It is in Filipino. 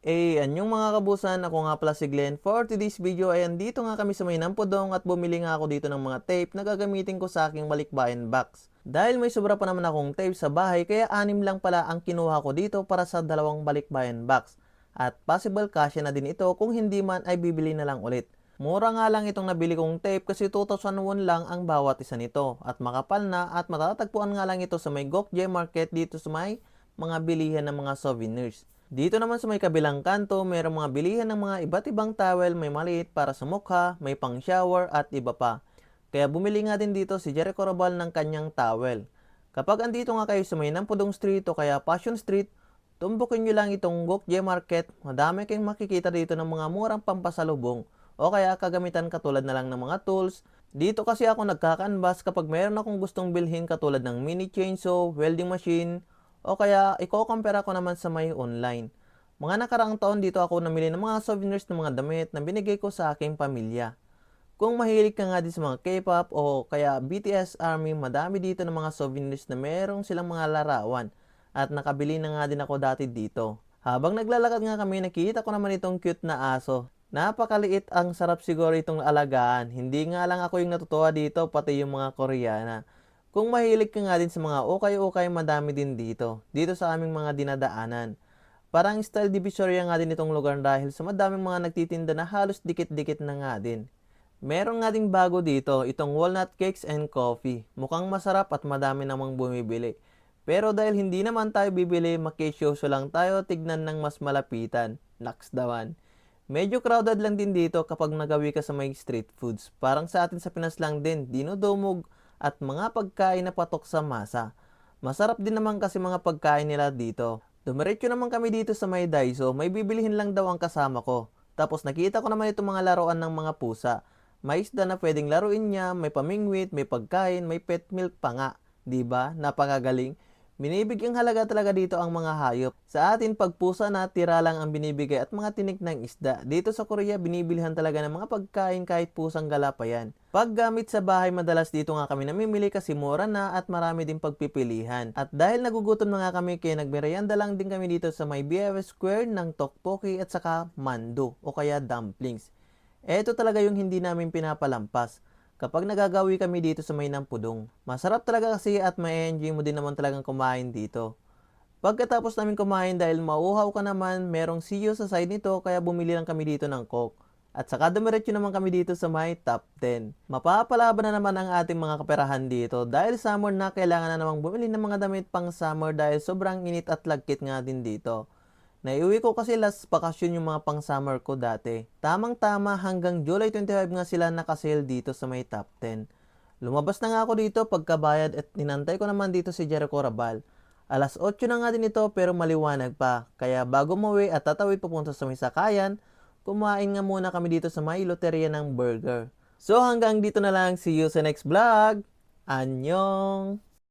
Anyong mga kabusan, ako nga pala si Glenn. For today's video ay andito nga kami sa may Nampudong at bumili nga ako dito ng mga tape na gagamitin ko sa aking balikbayan box. Dahil may sobra pa naman akong tape sa bahay kaya 6 lang pala ang kinuha ko dito para sa dalawang balikbayan box. At possible kasya na din ito kung hindi man ay bibili na lang ulit. Mura nga lang itong nabili kong tape kasi 2,001 lang ang bawat isa nito at makapal na at matatagpuan nga lang ito sa may Gokje Market dito sa may mga bilihan ng mga souvenirs. Dito naman sa may kabilang kanto, mayroong mga bilihan ng mga iba't ibang towel, may maliit para sa mukha, may pang shower at iba pa. Kaya bumili nga din dito si Jericho Rabal ng kanyang towel. Kapag andito nga kayo sa may Nampudong Street o kaya Passion Street, tumbukin nyo lang itong Gokje Market, madami kayong makikita dito ng mga murang pampasalubong o kaya kagamitan katulad na lang ng mga tools. Dito kasi ako nagkakanvas kapag mayroon akong gustong bilhin katulad ng mini chainsaw, welding machine, o kaya i-compare ko naman sa may online. Mga nakaraang taon dito ako namili ng mga souvenirs ng mga damit na binigay ko sa aking pamilya. Kung mahilig ka nga din sa mga K-pop o kaya BTS Army, madami dito ng mga souvenirs na merong silang mga larawan. At nakabili na nga din ako dati dito. Habang naglalakad nga kami, nakita ko naman itong cute na aso. Napakaliit, ang sarap siguro itong alagaan. Hindi nga lang ako yung natutuwa dito, pati yung mga Koreana. Kung mahilig ka nga din sa mga ukay-ukay, madami din dito sa aming mga dinadaanan. Parang style divisoria nga din itong lugar dahil sa madaming mga nagtitinda na halos dikit-dikit na nga din. Meron nga ding bago dito, itong walnut cakes and coffee. Mukhang masarap at madami namang bumibili. Pero dahil hindi naman tayo bibili, makisyoso lang tayo tignan ng mas malapitan. Naks dawan. Medyo crowded lang din dito kapag nagawi ka sa may street foods. Parang sa atin sa Pinas lang din, dinudumog at mga pagkain na patok sa masa. Masarap din naman kasi mga pagkain nila dito. Dumiretso naman kami dito sa may Daiso, may bibilihin lang daw ang kasama ko. Tapos nakita ko naman itong mga laruan ng mga pusa. May isda na pwedeng laruin niya, may pamingwit, may pagkain, may pet milk pa nga. Diba? Napakagaling. Binibigyang halaga talaga dito ang mga hayop. Sa atin, pag pusa na, tira lang ang binibigay at mga tinik ng isda. Dito sa Korea, binibilihan talaga ng mga pagkain kahit pusang gala pa yan. Paggamit sa bahay, madalas dito nga kami namimili kasi mura na at marami din pagpipilihan. At dahil nagugutom na nga kami, kaya nagmerienda lang din kami dito sa may BFS Square ng tteokbokki at saka mandu o kaya dumplings. Ito talaga yung hindi namin pinapalampas kapag nagagawi kami dito sa may Nampudong. Masarap talaga kasi at ma-enjoy mo din naman talagang kumain dito. Pagkatapos namin kumain dahil mauhaw ka naman, merong siyo sa side nito kaya bumili lang kami dito ng Coke. At saka dumiretso naman kami dito sa may top 10. Mapapalaban na naman ang ating mga kaperahan dito dahil summer na, kailangan na namang bumili ng mga damit pang summer dahil sobrang init at lagkit nga din dito. Naiuwi ko kasi last bakasyon yung mga pang summer ko dati. Tamang-tama hanggang July 25 nga sila nakasale dito sa may top 10. Lumabas na nga ako dito pagkabayad at ninantay ko naman dito si Jericho Rabal. Alas 8 na nga din ito pero maliwanag pa. Kaya bago umuwi at tatawid papunta sa may sakayan, kumain nga muna kami dito sa may loteria ng burger. So hanggang dito na lang. See you sa next vlog. Annyeong!